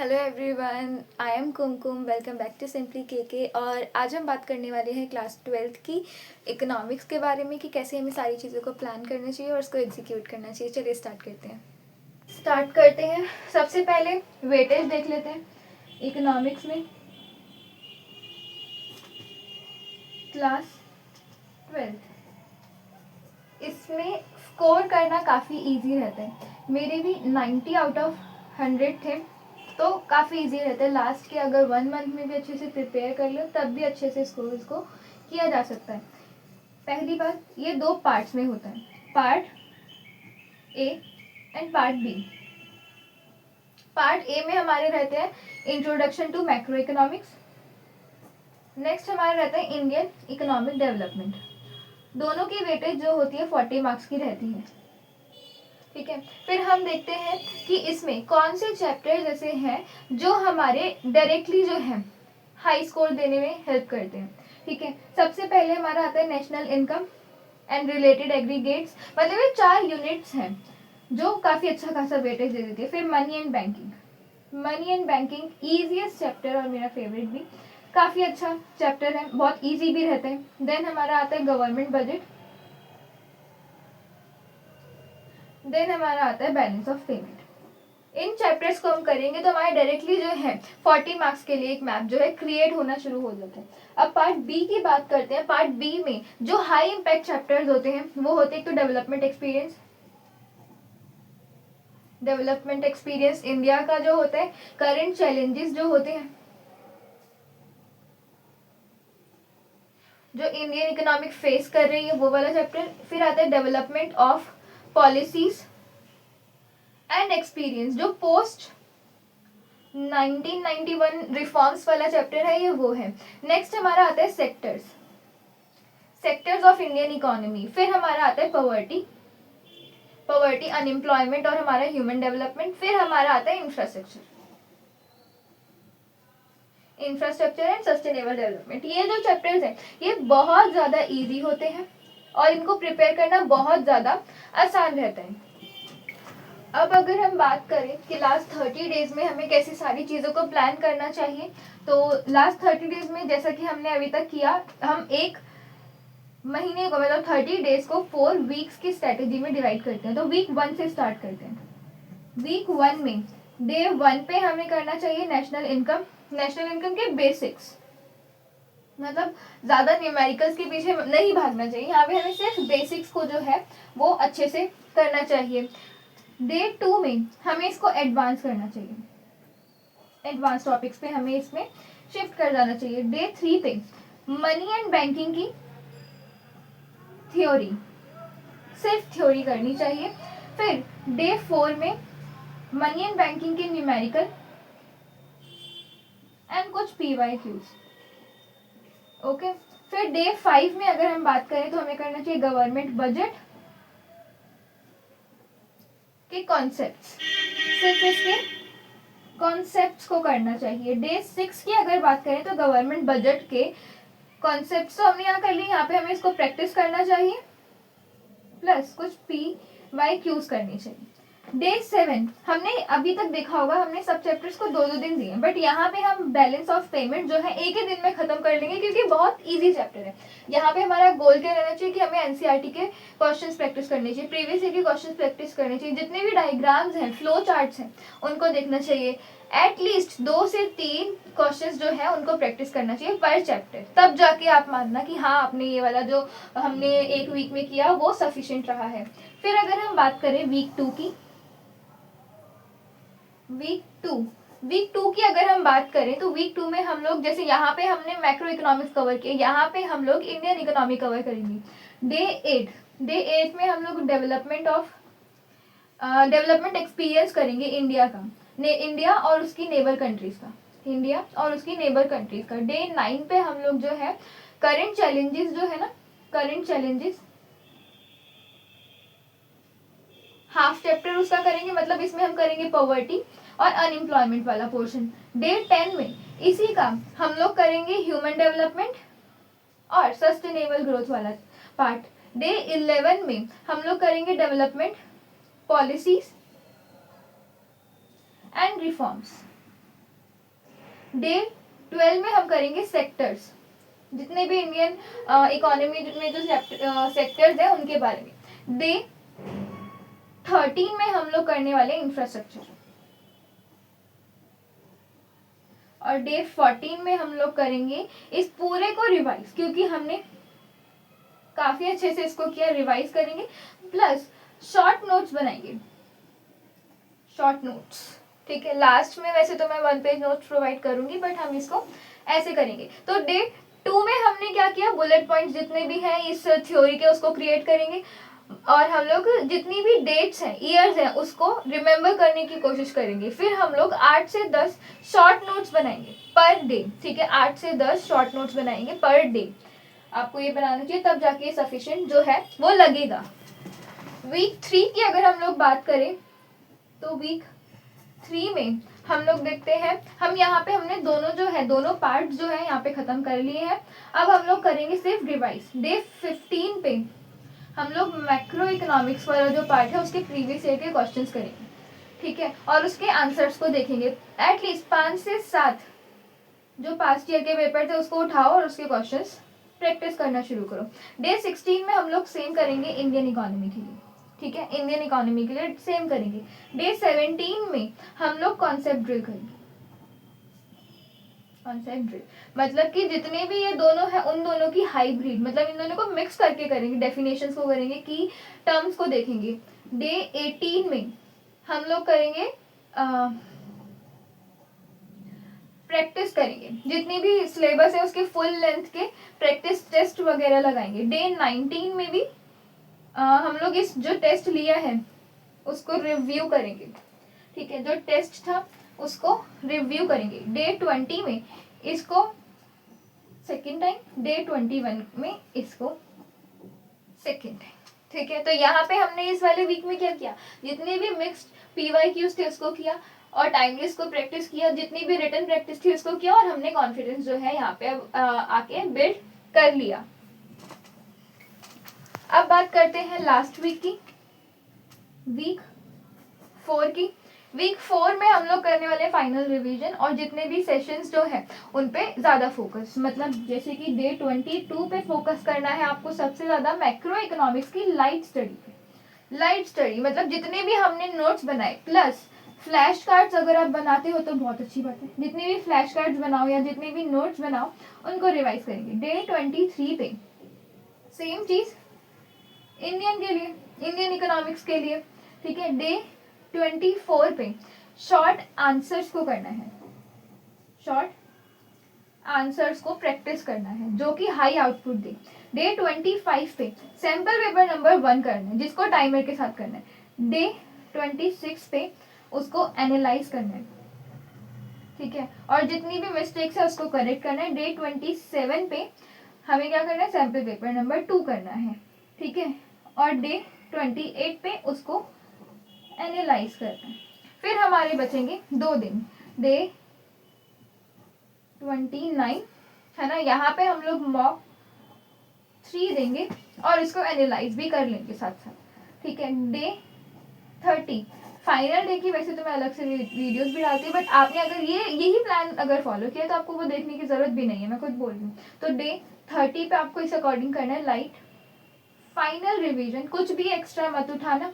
Hello everyone, I am Kumkum. Welcome back to simply KK. और आज हम बात करने वाले हैं क्लास 12th की इकोनॉमिक्स के बारे में कि कैसे हमें सारी चीज़ों को प्लान करना चाहिए और उसको एग्जीक्यूट करना चाहिए। चलिए स्टार्ट करते हैं। सबसे पहले वेटेज देख लेते हैं इकोनॉमिक्स में। क्लास 12th इसमें स्कोर करना काफ़ी इजी रहता है। मेरे भी 90 आउट ऑफ 100 थे, तो काफ़ी इजी रहता है। लास्ट के अगर 1 मंथ में भी अच्छे से प्रिपेयर कर लो तब भी अच्छे से स्कोर्स को किया जा सकता है। पहली बात, ये 2 पार्ट्स में होता है, part A and part B. Part A में हमारे रहते हैं introduction to macroeconomics. Next हमारा रहता है इंडियन इकोनॉमिक डेवलपमेंट। दोनों की वेटेज जो होती है 40 मार्क्स की रहती है। ठीक है, फिर हम देखते हैं कि इसमें कौन से चैप्टर जैसे हैं जो हमारे डायरेक्टली जो है हाई स्कोर देने में हेल्प करते हैं। ठीक है, सबसे पहले हमारा आता है national income and related aggregates. मतलब ये 4 यूनिट्स हैं जो काफ़ी अच्छा खासा वेटेज दे देती है। फिर money and banking easiest chapter और मेरा फेवरेट भी, काफ़ी अच्छा चैप्टर है, बहुत ईजी भी रहता है। देन हमारा आता है गवर्नमेंट बजट। देन हमारा आता है balance of payment. In chapters को हम करेंगे तो हमारे डायरेक्टली जो है 40 मार्क्स के लिए एक मैप जो है क्रिएट होना शुरू हो जाता है। अब पार्ट बी की बात करते हैं। पार्ट बी में जो हाई इम्पैक्ट चैप्टर्स होते हैं वो होते हैं, तो डेवलपमेंट एक्सपीरियंस इंडिया का जो होता है, करंट चैलेंजेस जो होते हैं, जो इंडियन इकोनॉमिक फेस कर रही है वो वाला चैप्टर। फिर आता है development of policies and experience, जो पोस्ट 1991 रिफॉर्म्स वाला चैप्टर है, ये वो है। नेक्स्ट हमारा आता है सेक्टर्स ऑफ इंडियन इकोनॉमी। फिर हमारा आता है पॉवर्टी अनएम्प्लॉयमेंट और हमारा ह्यूमन डेवलपमेंट। फिर हमारा आता है इंफ्रास्ट्रक्चर एंड सस्टेनेबल डेवलपमेंट। ये जो चैप्टर्स हैं ये बहुत ज़्यादा इजी होते हैं और इनको प्रिपेयर करना बहुत ज़्यादा आसान रहता है। अब अगर हम बात करें कि लास्ट 30 डेज में हमें कैसी सारी चीज़ों को प्लान करना चाहिए, तो लास्ट 30 डेज में जैसा कि हमने अभी तक किया, हम एक महीने को मतलब 30 डेज को 4 वीक्स की स्ट्रेटेजी में डिवाइड करते हैं। तो वीक 1 से स्टार्ट करते हैं। वीक 1 में डे 1 पे हमें करना चाहिए नेशनल इनकम के बेसिक्स। मतलब ज़्यादा न्यूमेरिकल्स के पीछे नहीं भागना चाहिए, यहाँ पे हमें सिर्फ बेसिक्स को जो है वो अच्छे से करना चाहिए। डे 2 में हमें इसको एडवांस करना चाहिए, एडवांस टॉपिक्स पे हमें इसमें शिफ्ट कर जाना चाहिए। डे 3 पे मनी एंड बैंकिंग की थ्योरी, सिर्फ थ्योरी करनी चाहिए। फिर डे 4 में मनी एंड बैंकिंग के न्यूमेरिकल एंड कुछ PYQs। ओके, फिर डे 5 में अगर हम बात करें तो हमें करना चाहिए गवर्नमेंट बजट के कॉन्सेप्ट्स, सिर्फ इसके कॉन्सेप्ट्स को करना चाहिए। डे 6 की अगर बात करें तो गवर्नमेंट बजट के कॉन्सेप्ट्स तो हमने यहाँ कर लिए, यहाँ पे हमें इसको प्रैक्टिस करना चाहिए प्लस कुछ PYQs करनी चाहिए। डे 7 हमने अभी तक देखा होगा, हमने सब चैप्टर्स को 2-2 दिन दिए, बट यहाँ पे हम बैलेंस ऑफ पेमेंट जो है एक ही दिन में खत्म कर लेंगे क्योंकि बहुत इजी चैप्टर है। यहाँ पे हमारा गोल क्या रहना चाहिए कि हमें एनसीईआरटी के क्वेश्चंस प्रैक्टिस करनी चाहिए, प्रीवियस ईयर के क्वेश्चंस प्रैक्टिस करने चाहिए, जितने भी डायग्राम्स हैं, फ्लो चार्ट्स हैं, उनको देखना चाहिए। एटलीस्ट 2 से 3 क्वेश्चंस जो है उनको प्रैक्टिस करना चाहिए पर चैप्टर, तब जाके आप मानना कि हाँ आपने ये वाला जो हमने एक वीक में किया वो सफिशिएंट रहा है। फिर अगर हम बात करें वीक 2 की, वीक टू की अगर हम बात करें तो वीक 2 में हम लोग, जैसे यहाँ पे हमने मैक्रो इकोनॉमिक्स कवर किया, यहाँ पे हम लोग इंडियन इकोनॉमी कवर करेंगे। डे 8 में हम लोग डेवलपमेंट एक्सपीरियंस करेंगे इंडिया का, इंडिया और उसकी नेबर कंट्रीज का। डे 9 पे हम लोग जो है करंट चैलेंजेस हाफ चैप्टर उसका करेंगे, मतलब इसमें हम करेंगे पॉवर्टी और अनएम्प्लॉयमेंट वाला पोर्शन। डे 10 में इसी का हम लोग करेंगे ह्यूमन डेवलपमेंट और सस्टेनेबल ग्रोथ वाला पार्ट। डे 11 में हम लोग करेंगे development policies and reforms. Day 12 में हम करेंगे सेक्टर्स, जितने भी इंडियन इकोनॉमी में जो सेक्टर्स हैं उनके बारे में। डे 13 में हम लोग करने वाले इंफ्रास्ट्रक्चर, और डे 14 में हम लोग करेंगे इस पूरे को रिवाइज, क्योंकि हमने काफी अच्छे से इसको किया, रिवाइज करेंगे प्लस शॉर्ट नोट्स बनाएंगे, शॉर्ट नोट्स, ठीक है। लास्ट में वैसे तो मैं 1 पेज नोट्स प्रोवाइड करूंगी, बट हम इसको ऐसे करेंगे। तो डे 2 में हमने क्या किया, बुलेट पॉइंट्स जितने भी हैं इस थ्योरी के उसको क्रिएट करेंगे, और हम लोग जितनी भी डेट्स हैं, ईयर्स हैं, उसको रिमेम्बर करने की कोशिश करेंगे। फिर हम लोग 8 से 10 शॉर्ट नोट्स बनाएंगे पर डे, ठीक है। 8 से 10 शॉर्ट नोट्स बनाएंगे पर डे, आपको ये बनाना चाहिए, तब जाके सफिशिएंट जो है वो लगेगा। वीक 3 की अगर हम लोग बात करें तो वीक 3 में हम लोग देखते हैं, हम यहाँ पे हमने दोनों पार्ट्स जो है यहाँ पे खत्म कर लिए हैं। अब हम लोग करेंगे सिर्फ रिवाइज। डे 15 पे हम लोग मैक्रो इकोनॉमिक्स वाला जो पार्ट है उसके प्रीवियस ईयर के क्वेश्चंस करेंगे, ठीक है, और उसके आंसर्स को देखेंगे। एटलीस्ट 5 से 7 जो पास्ट ईयर के पेपर थे उसको उठाओ और उसके क्वेश्चंस प्रैक्टिस करना शुरू करो। डे 16 में हम लोग सेम करेंगे इंडियन इकोनॉमी के लिए, ठीक है, इंडियन इकोनॉमी के लिए सेम करेंगे। डे 17 में हम लोग कॉन्सेप्ट ड्रिल करेंगे, कॉन्सेप्ट ड्रिल मतलब कि जितने भी ये दोनों है उन दोनों की हाइब्रिड, मतलब इन दोनों को मिक्स करके करेंगे, डेफिनेशंस को करेंगे, की टर्म्स को देखेंगे। डे 18 में हम लोग करेंगे प्रैक्टिस करेंगे, जितनी भी सिलेबस है उसके फुल लेंथ के प्रैक्टिस टेस्ट वगैरह लगाएंगे। डे 19 में भी हम लोग इस जो टेस्ट लिया है उसको रिव्यू करेंगे, ठीक है, जो टेस्ट था उसको रिव्यू करेंगे। डे 20 में इसको सेकेंड टाइम, डे 21 में इसको सेकेंड टाइम, ठीक है। तो यहाँ पे हमने इस वाले वीक में क्या किया, जितने भी मिक्स्ड PYQs थे उसको किया, और टाइमलेस को प्रैक्टिस किया, जितनी भी रिटन प्रैक्टिस थी उसको किया, और हमने कॉन्फिडेंस जो है यहाँ पे आके बिल्ड कर लिया। अब बात करते हैं लास्ट वीक की, वीक 4 की। वीक 4 में हम लोग करने वाले फाइनल रिवीजन, और जितने भी सेशंस जो है उन पे ज़्यादा फोकस, मतलब जैसे कि डे 22 पे फोकस करना है आपको सबसे ज़्यादा मैक्रो इकोनॉमिक्स की लाइट स्टडी पे। लाइट स्टडी मतलब जितने भी हमने नोट्स बनाए प्लस फ्लैश कार्ड्स अगर आप बनाते हो तो बहुत अच्छी बात है, जितने भी फ्लैश कार्ड्स बनाओ या जितने भी नोट्स बनाओ उनको रिवाइज करेंगे। डे 23 पे सेम चीज़ इंडियन के लिए, इंडियन इकोनॉमिक्स के लिए, ठीक है। डे 24 पे शॉर्ट आंसर्स को करना है, शॉर्ट आंसर्स को प्रैक्टिस करना है जो कि हाई आउटपुट दे। डे 25 पे सैम्पल पेपर नंबर 1 करना है जिसको टाइमर के साथ करना है। डे 26 पे उसको एनालाइज करना है, ठीक है, और जितनी भी मिस्टेक्स है उसको करेक्ट करना है। डे 27 पे हमें क्या करना है, सैम्पल पेपर नंबर 2 करना है, ठीक है, और डे 28 पे उसको एनालाइज करना है। फिर हमारे बचेंगे 2 दिन, डे 29 है ना, यहाँ पे हम लोग मॉक 3 देंगे और इसको एनालाइज भी कर लेंगे साथ साथ, ठीक है। डे 30 फाइनल डे की वैसे तो मैं अलग से वीडियोस भी डालती हूँ, बट आपने अगर यही प्लान अगर फॉलो किया तो आपको वो देखने की जरूरत भी नहीं है, मैं खुद बोल रही हूँ। तो डे 30 पे आपको इस अकॉर्डिंग करना है लाइट फाइनल रिवीजन, कुछ भी एक्स्ट्रा मत उठाना,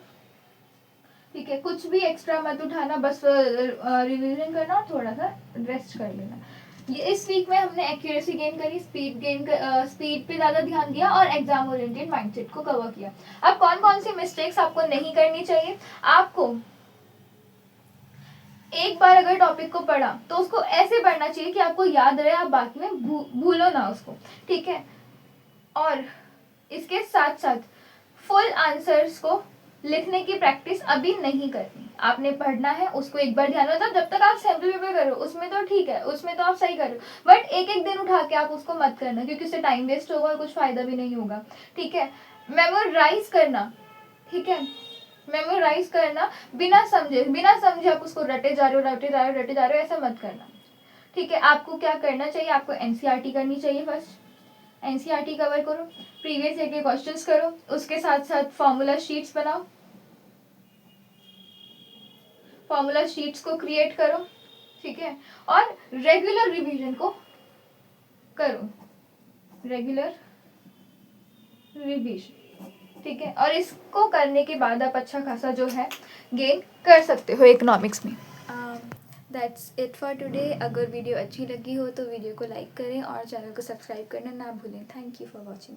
ठीक है, कुछ भी एक्स्ट्रा मत उठाना, बस रिवीजन करना और थोड़ा सा रेस्ट कर लेना। ये इस वीक में हमने एक्यूरेसी गेन करी, स्पीड पे ज़्यादा ध्यान दिया और एग्जाम ओरिएंटेड माइंडसेट को कवर किया। अब कौन कौन सी मिस्टेक्स आपको नहीं करनी चाहिए, आपको एक बार अगर टॉपिक को पढ़ा तो उसको ऐसे पढ़ना चाहिए कि आपको याद रहे, आप बाकी में भूलो ना उसको, ठीक है। और इसके साथ साथ फुल आंसर्स को लिखने की प्रैक्टिस अभी नहीं करनी, आपने पढ़ना है उसको एक बार ध्यान, मतलब जब तक आप सैम्पल पेपर करो उसमें तो ठीक है, उसमें तो आप सही कर रहे हो, बट एक एक दिन उठा के आप उसको मत करना क्योंकि उससे टाइम वेस्ट होगा और कुछ फायदा भी नहीं होगा, ठीक है। मेमोराइज करना, ठीक है, मेमोराइज करना बिना समझे आप उसको रटे जा रहे हो, ऐसा मत करना, ठीक है। आपको क्या करना चाहिए, आपको एनसीईआरटी करनी चाहिए, फर्स्ट एनसीईआरटी कवर करो, प्रीवियस ईयर के क्वेश्चंस करो, उसके साथ साथ फॉर्मूला शीट्स बनाओ, फॉर्मूला शीट्स को क्रिएट करो, ठीक है, और रेगुलर रिवीजन को करो, रेगुलर रिवीजन, ठीक है, और इसको करने के बाद आप अच्छा खासा जो है गेन कर सकते हो इकोनॉमिक्स में। That's it for today. अगर वीडियो अच्छी लगी हो तो वीडियो को लाइक करें और चैनल को सब्सक्राइब करना ना भूलें। Thank you for watching.